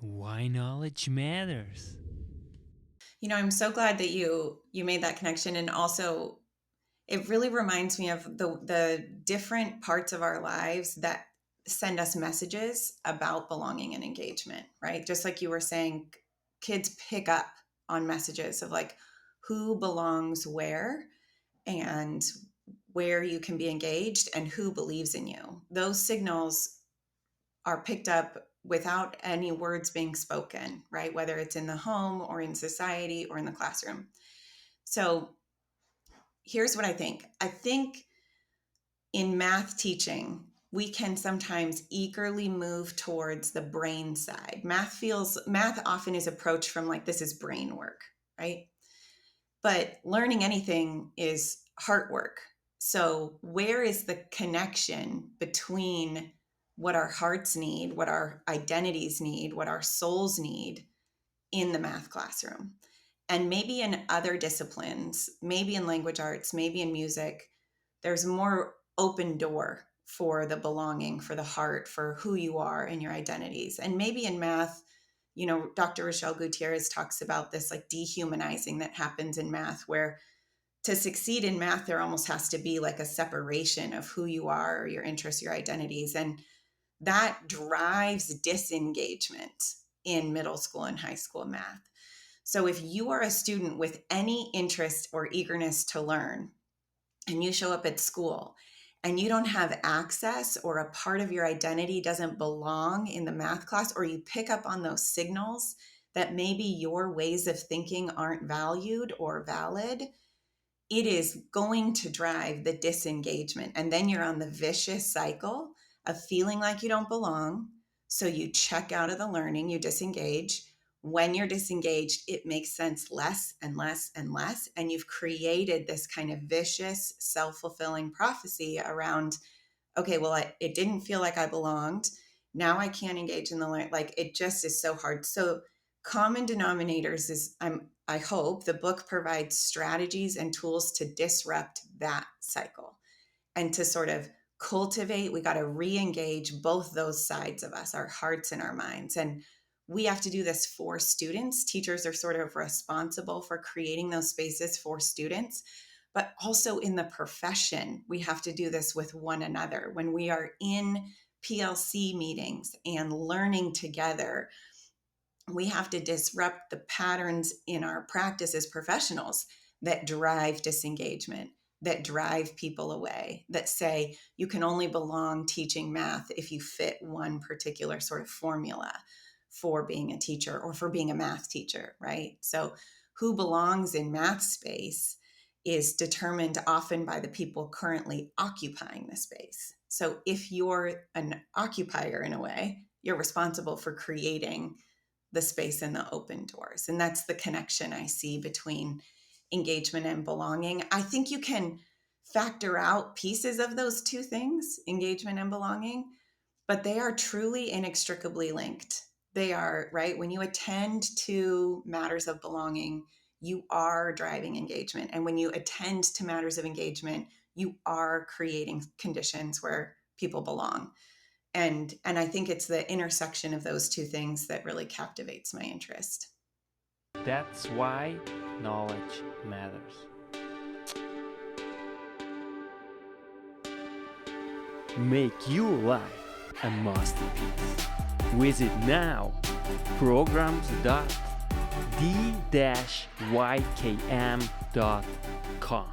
Why knowledge matters. I'm so glad that you made that connection, and also it really reminds me of the different parts of our lives that send us messages about belonging and engagement, right? Just like you were saying, kids pick up on messages of like who belongs where and where you can be engaged and who believes in you. Those signals are picked up without any words being spoken, right? Whether it's in the home or in society or in the classroom. So here's what I think. I think in math teaching, we can sometimes eagerly move towards the brain side. Math often is approached from like, this is brain work, right? But learning anything is heart work. So where is the connection between what our hearts need, what our identities need, what our souls need in the math classroom? And maybe in other disciplines, maybe in language arts, maybe in music, there's more open door for the belonging, for the heart, for who you are and your identities. And maybe in math, Dr. Rochelle Gutierrez talks about this like dehumanizing that happens in math, where to succeed in math, there almost has to be like a separation of who you are, your interests, your identities. And that drives disengagement in middle school and high school math. So if you are a student with any interest or eagerness to learn, and you show up at school and you don't have access, or a part of your identity doesn't belong in the math class, or you pick up on those signals that maybe your ways of thinking aren't valued or valid, it is going to drive the disengagement. And then you're on the vicious cycle of feeling like you don't belong. So you check out of the learning, you disengage. When you're disengaged, it makes sense less and less and less. And you've created this kind of vicious, self-fulfilling prophecy around, okay, well, it didn't feel like I belonged. Now I can't engage in the learning. Like, it just is so hard. So common denominators is, I hope the book provides strategies and tools to disrupt that cycle and to sort of cultivate. We got to re-engage both those sides of us, our hearts and our minds. And we have to do this for students. Teachers are sort of responsible for creating those spaces for students, but also in the profession, we have to do this with one another. When we are in PLC meetings and learning together, we have to disrupt the patterns in our practice as professionals that drive disengagement, that drive people away, that say you can only belong teaching math if you fit one particular sort of formula for being a teacher or for being a math teacher, right? So who belongs in math space is determined often by the people currently occupying the space. So if you're an occupier in a way, you're responsible for creating the space and the open doors. And that's the connection I see between engagement and belonging. I think you can factor out pieces of those two things, engagement and belonging, but they are truly inextricably linked. They are, right? When you attend to matters of belonging, you are driving engagement. And when you attend to matters of engagement, you are creating conditions where people belong. And I think it's the intersection of those two things that really captivates my interest. That's why knowledge matters. Make your life a masterpiece. Visit now programs.d-ykm.com.